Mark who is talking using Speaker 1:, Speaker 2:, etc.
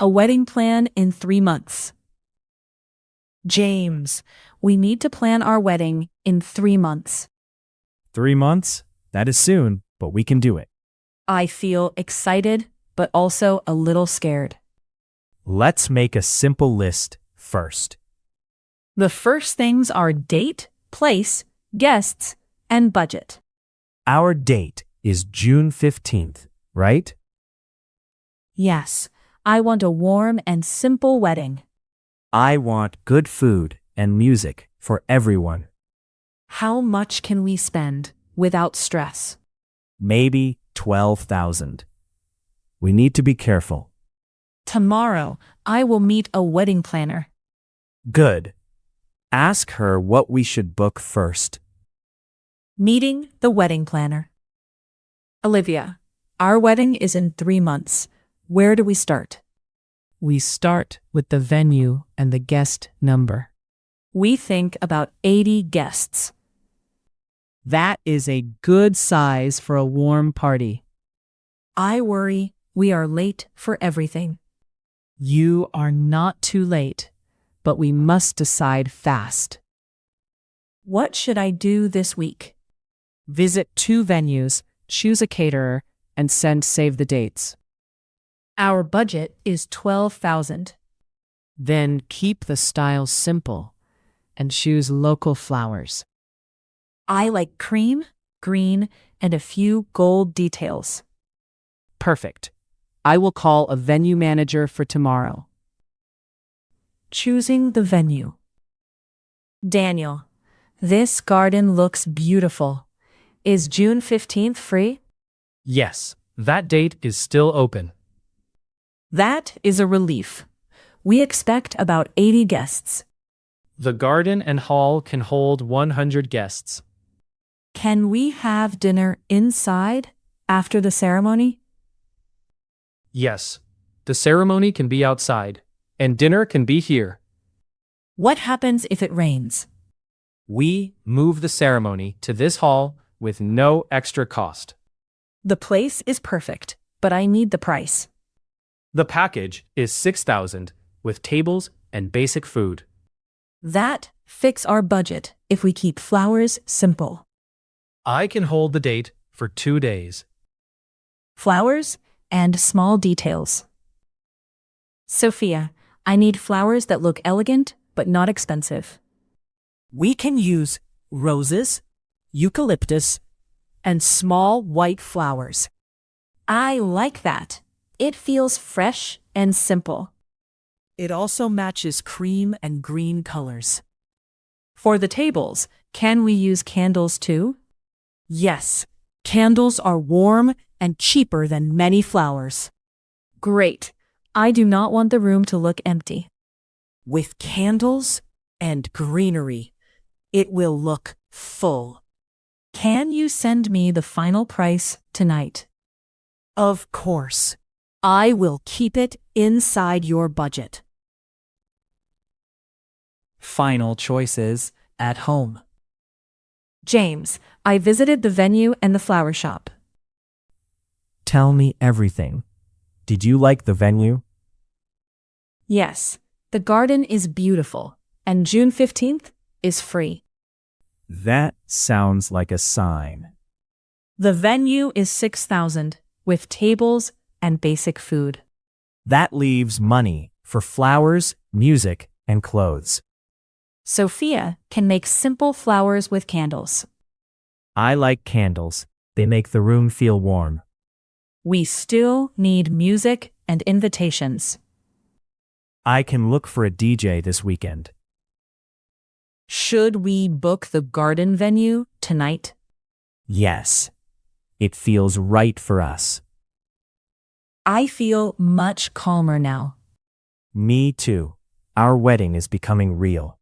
Speaker 1: a wedding plan in 3 months. James, we need to plan our wedding in 3 months.
Speaker 2: 3 months? That is soon, but we can do it.
Speaker 1: I feel excited, but also a little scared.
Speaker 2: Let's make a simple list first.
Speaker 1: The first things are date, place, guests, and budget.
Speaker 2: Our date is June 15th, right?
Speaker 1: Yes, I want a warm and simple wedding.
Speaker 2: I want good food and music for everyone.
Speaker 1: How much can we spend without stress?
Speaker 2: Maybe 12,000. We need to be careful.
Speaker 1: Tomorrow, I will meet a wedding planner.
Speaker 2: Good. Ask her what we should book first.
Speaker 1: Meeting the wedding planner. Olivia, our wedding is in 3 months. Where do we start?
Speaker 3: We start with the venue and the guest number.
Speaker 1: We think about 80 guests.
Speaker 3: That is a good size for a warm party.
Speaker 1: I worry we are late for everything.
Speaker 3: You are not too late, but we must decide fast.
Speaker 1: What should I do this week?
Speaker 3: Visit 2 venues, choose a caterer, and send save the dates.
Speaker 1: Our budget is 12,000.
Speaker 3: Then keep the style simple and choose local flowers.
Speaker 1: I like cream, green, and a few gold details.
Speaker 3: Perfect. I will call a venue manager for tomorrow.
Speaker 1: Choosing the venue. Daniel, this garden looks beautiful. Is June 15th free?
Speaker 4: Yes, that date is still open.
Speaker 1: That is a relief. We expect about 80 guests.
Speaker 4: The garden and hall can hold 100 guests.
Speaker 1: Can we have dinner inside after the ceremony?
Speaker 4: Yes, the ceremony can be outside, and dinner can be here.
Speaker 1: What happens if it rains?
Speaker 4: We move the ceremony to this hall with no extra cost.
Speaker 1: The place is perfect, but I need the price.
Speaker 4: The package is 6,000 with tables and basic food.
Speaker 1: That fits our budget if we keep flowers simple.
Speaker 4: I can hold the date for 2 days.
Speaker 1: Flowers and small details. Sophia, I need flowers that look elegant but not expensive.
Speaker 3: We can use roses, eucalyptus, and small white flowers.
Speaker 1: I like that. It feels fresh and simple.
Speaker 3: It also matches cream and green colors.
Speaker 1: For the tables, can we use candles too?
Speaker 3: Yes, candles are warm and cheaper than many flowers.
Speaker 1: Great. I do not want the room to look empty.
Speaker 3: With candles and greenery, it will look full.
Speaker 1: Can you send me the final price tonight?
Speaker 3: Of course. I will keep it inside your budget.
Speaker 2: Final choices at home.
Speaker 1: James, I visited the venue and the flower shop.
Speaker 2: Tell me everything. Did you like the venue?
Speaker 1: Yes, the garden is beautiful, and June 15th is free.
Speaker 2: That sounds like a sign.
Speaker 1: The venue is 6,000 with tables and basic food.
Speaker 2: That leaves money for flowers, music, and clothes.
Speaker 1: Sophia can make simple flowers with candles.
Speaker 2: I like candles. They make the room feel warm.
Speaker 1: We still need music and invitations.
Speaker 2: I can look for a DJ this weekend.
Speaker 1: Should we book the garden venue tonight?
Speaker 2: Yes. It feels right for us.
Speaker 1: I feel much calmer now.
Speaker 2: Me too. Our wedding is becoming real.